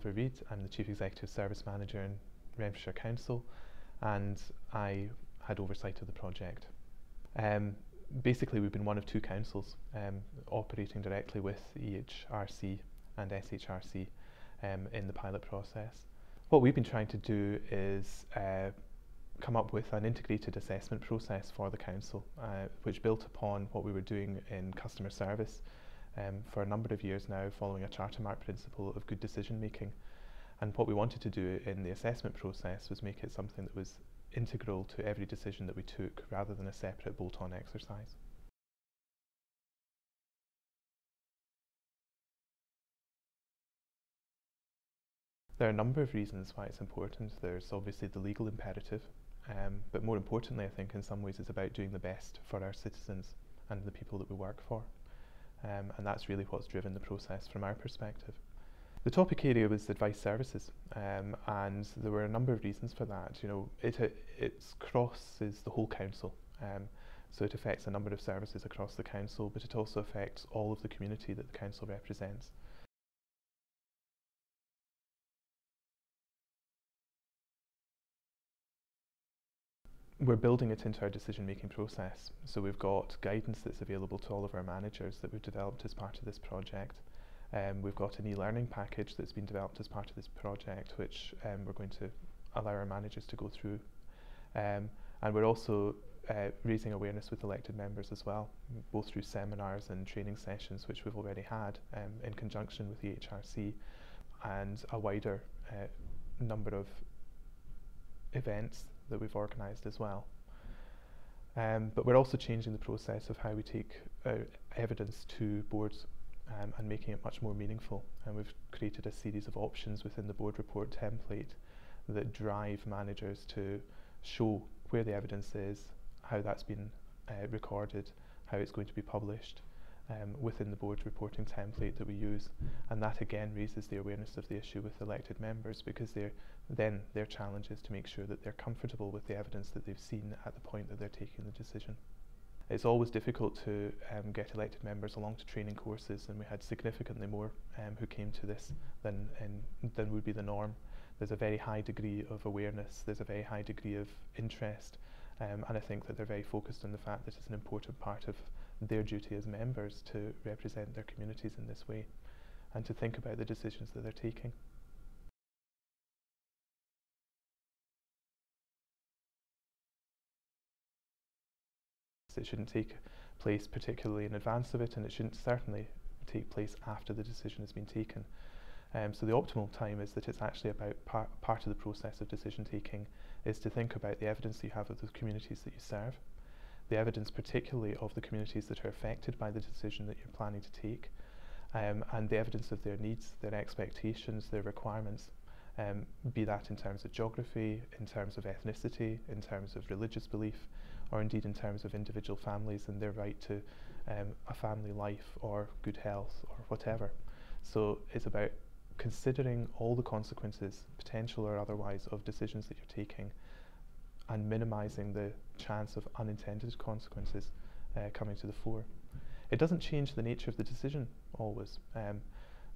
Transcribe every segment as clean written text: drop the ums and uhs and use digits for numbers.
Christopher Reid. I'm the Chief Executive Service Manager in Renfrewshire Council, and I had oversight of the project. Basically, we've been one of two councils operating directly with EHRC and SHRC in the pilot process. What we've been trying to do is come up with an integrated assessment process for the council, which built upon what we were doing in customer service for a number of years now, following a charter mark principle of good decision making. And what we wanted to do in the assessment process was make it something that was integral to every decision that we took, rather than a separate bolt-on exercise. There are a number of reasons why it's important. There's obviously the legal imperative, but more importantly, I think in some ways it's about doing the best for our citizens and the people that we work for. And that's really what's driven the process from our perspective. The topic area was advice services, and there were a number of reasons for that. You know, it crosses the whole council, so it affects a number of services across the council, but it also affects all of the community that the council represents. We're building it into our decision-making process, so we've got guidance that's available to all of our managers that we've developed as part of this project. We've got an e-learning package that's been developed as part of this project, which we're going to allow our managers to go through. And we're also raising awareness with elected members as well, both through seminars and training sessions, which we've already had in conjunction with the HRC, and a wider number of events that we've organised as well. But we're also changing the process of how we take evidence to boards and making it much more meaningful. And we've created a series of options within the board report template that drive managers to show where the evidence is, how that's been recorded, how it's going to be published within the board reporting template that we use. And that again raises the awareness of the issue with elected members, because their challenge is to make sure that they're comfortable with the evidence that they've seen at the point that they're taking the decision. It's always difficult to get elected members along to training courses, and we had significantly more who came to this than would be the norm. There's a very high degree of awareness, there's a very high degree of interest, and I think that they're very focused on the fact that it's an important part of their duty as members to represent their communities in this way and to think about the decisions that they're taking. It shouldn't take place particularly in advance of it, and it shouldn't certainly take place after the decision has been taken. So the optimal time is that it's actually about part of the process of decision taking is to think about the evidence that you have of the communities that you serve, the evidence particularly of the communities that are affected by the decision that you're planning to take, and the evidence of their needs, their expectations, their requirements, be that in terms of geography, in terms of ethnicity, in terms of religious belief, or indeed in terms of individual families and their right to a family life or good health or whatever. So it's about considering all the consequences, potential or otherwise, of decisions that you're taking, and minimising the chance of unintended consequences coming to the fore. It doesn't change the nature of the decision always.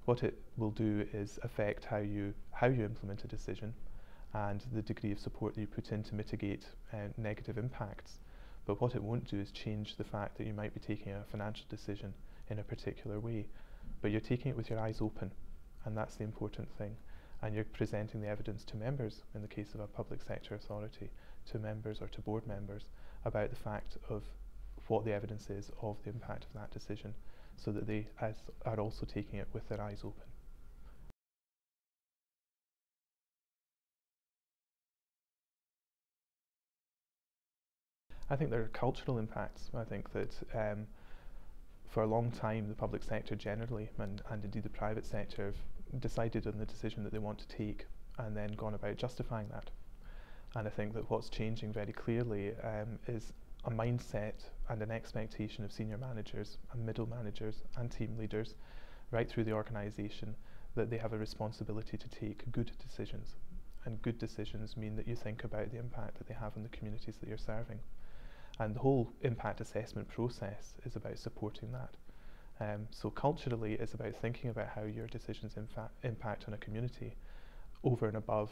What it will do is affect how you implement a decision and the degree of support that you put in to mitigate negative impacts. But what it won't do is change the fact that you might be taking a financial decision in a particular way, but you're taking it with your eyes open, and that's the important thing. And you're presenting the evidence to members, in the case of a public sector authority, to members or to board members about the fact of what the evidence is of the impact of that decision, so that they are also taking it with their eyes open. I think there are cultural impacts. I think that for a long time the public sector generally, and indeed the private sector, have decided on the decision that they want to take and then gone about justifying that. And I think that what's changing very clearly is a mindset and an expectation of senior managers and middle managers and team leaders right through the organisation that they have a responsibility to take good decisions. And good decisions mean that you think about the impact that they have on the communities that you're serving. And the whole impact assessment process is about supporting that. So culturally, it's about thinking about how your decisions impact on a community, over and above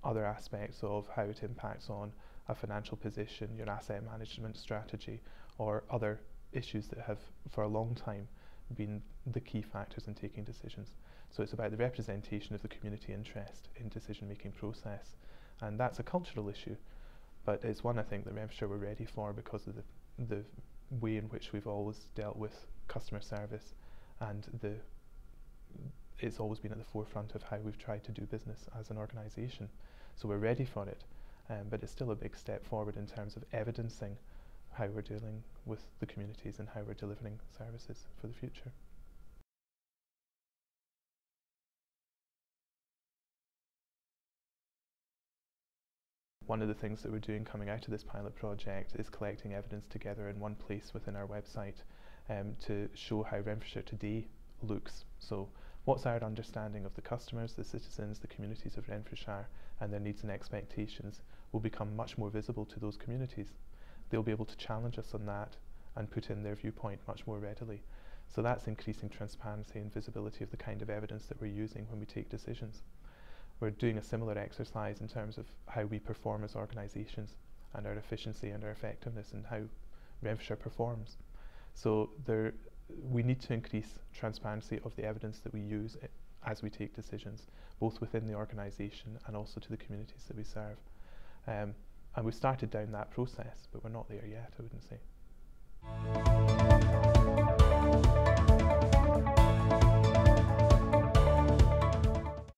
other aspects of how it impacts on a financial position, your asset management strategy, or other issues that have for a long time been the key factors in taking decisions. So it's about the representation of the community interest in decision-making process, and that's a cultural issue, but it's one I think that Renfrewshire were ready for because of the way in which we've always dealt with customer service, and it's always been at the forefront of how we've tried to do business as an organisation. So we're ready for it, but it's still a big step forward in terms of evidencing how we're dealing with the communities and how we're delivering services for the future. One of the things that we're doing coming out of this pilot project is collecting evidence together in one place within our website to show how Renfrewshire today looks. So what's our understanding of the customers, the citizens, the communities of Renfrewshire, and their needs and expectations will become much more visible to those communities. They'll be able to challenge us on that and put in their viewpoint much more readily. So that's increasing transparency and visibility of the kind of evidence that we're using when we take decisions. We're doing a similar exercise in terms of how we perform as organisations and our efficiency and our effectiveness and how Renfrewshire performs. So we need to increase transparency of the evidence that we use as we take decisions, both within the organisation and also to the communities that we serve. And we've started down that process, but we're not there yet, I wouldn't say.